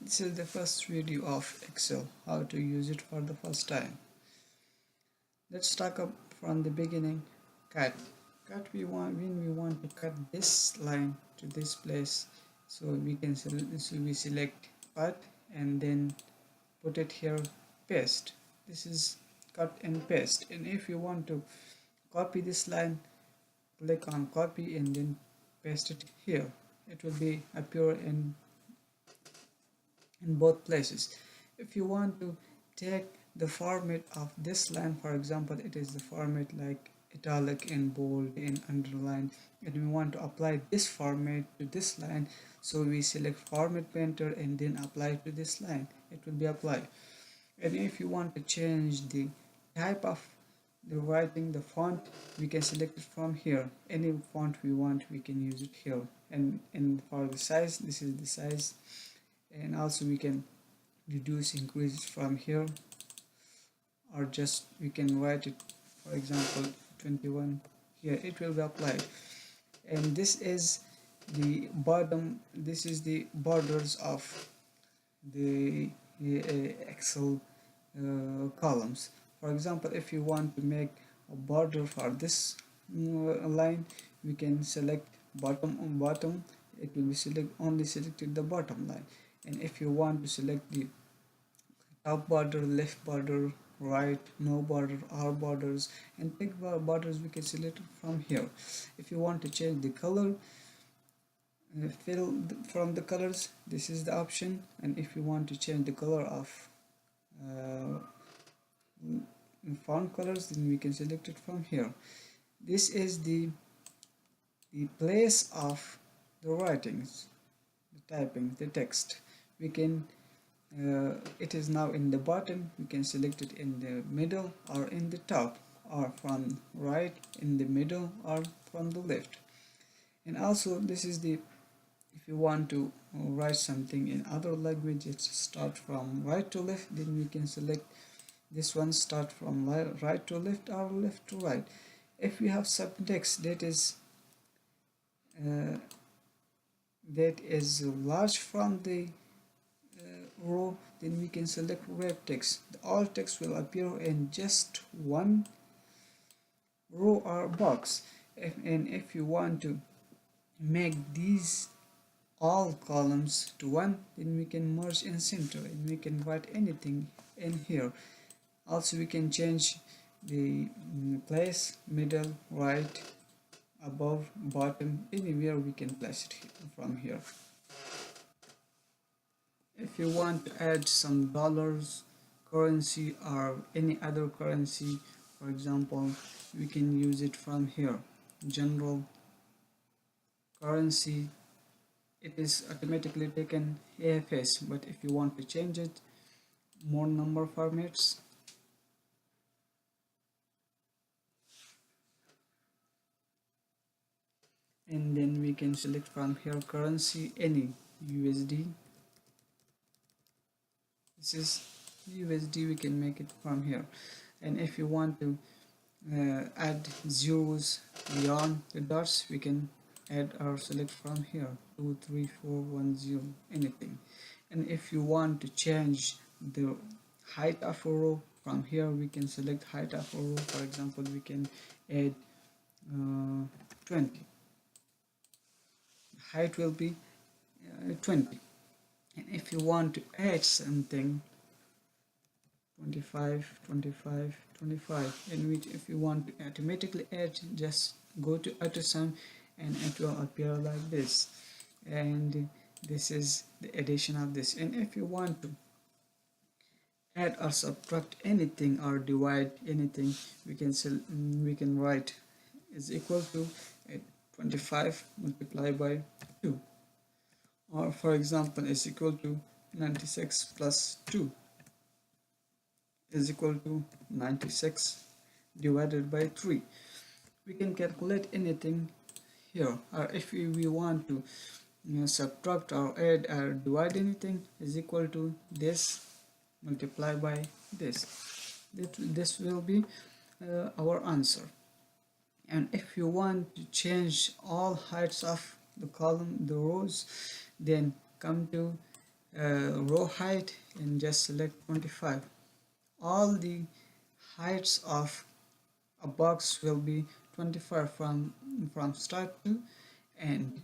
This is the first video of Excel, how to use it for the first time. Let's start up from the beginning. Cut. When we want to cut this line to this place, so we can select cut and then put it here, paste. This is cut and paste. And if you want to copy this line, click on copy and then paste it here. It will be appear in both places. If you want to take the format of this line, for example, it is the format like italic and bold and underline, and we want to apply this format to this line, so we select format painter and then apply to this line. It will be applied. And if you want to change the type of the writing, the font, we can select it from here. Any font we want, we can use it here. And for the size, this is the size. And also we can reduce, increase it from here, or just we can write it, for example 21 here. It will be applied. And this is the bottom, this is the borders of the Excel columns. For example, if you want to make a border for this line, we can select bottom on bottom. It will be only selected the bottom line. And if you want to select the top border, left border, right, no border, all borders, and pick borders, we can select it from here. If you want to change the color, fill from the colors, this is the option. And if you want to change the color of font colors, then we can select it from here. This is the place of the writings, the typing, the text. We can it is now in the bottom. We can select it in the middle or in the top, or from right, in the middle, or from the left. And also this is the, if you want to write something in other languages, start from right to left, then we can select this one, start from right to left or left to right. If we have some text that is large from the row, then we can select wrap text. All text will appear in just one row or box. And if you want to make these all columns to one, then we can merge in center and we can write anything in here. Also we can change the place, middle, right, above, bottom, anywhere we can place it from here. If you want to add some dollars, currency, or any other currency, for example, we can use it from here. General currency, it is automatically taken AFS, but if you want to change it, more number formats, and then we can select from here currency, any USD. This is USD, we can make it from here. And if you want to add zeros beyond the dots, we can add or select from here 2 3 4 1 0, anything. And if you want to change the height of a row, from here we can select height of a row. For example, we can add 20. Height will be 20. And if you want to add something, 25 25 25, in which if you want to automatically add, just go to auto sum and it will appear like this. And this is the addition of this. And if you want to add or subtract anything or divide anything, we can write is equal to 25 multiplied by 2, or for example is equal to 96 plus 2 is equal to 96 divided by 3. We can calculate anything here. Or if we want to subtract or add or divide anything, is equal to this multiplied by this. This will be our answer. And if you want to change all heights of the column, the rows, then come to row height and just select 25. All the heights of a box will be 25 from start to end.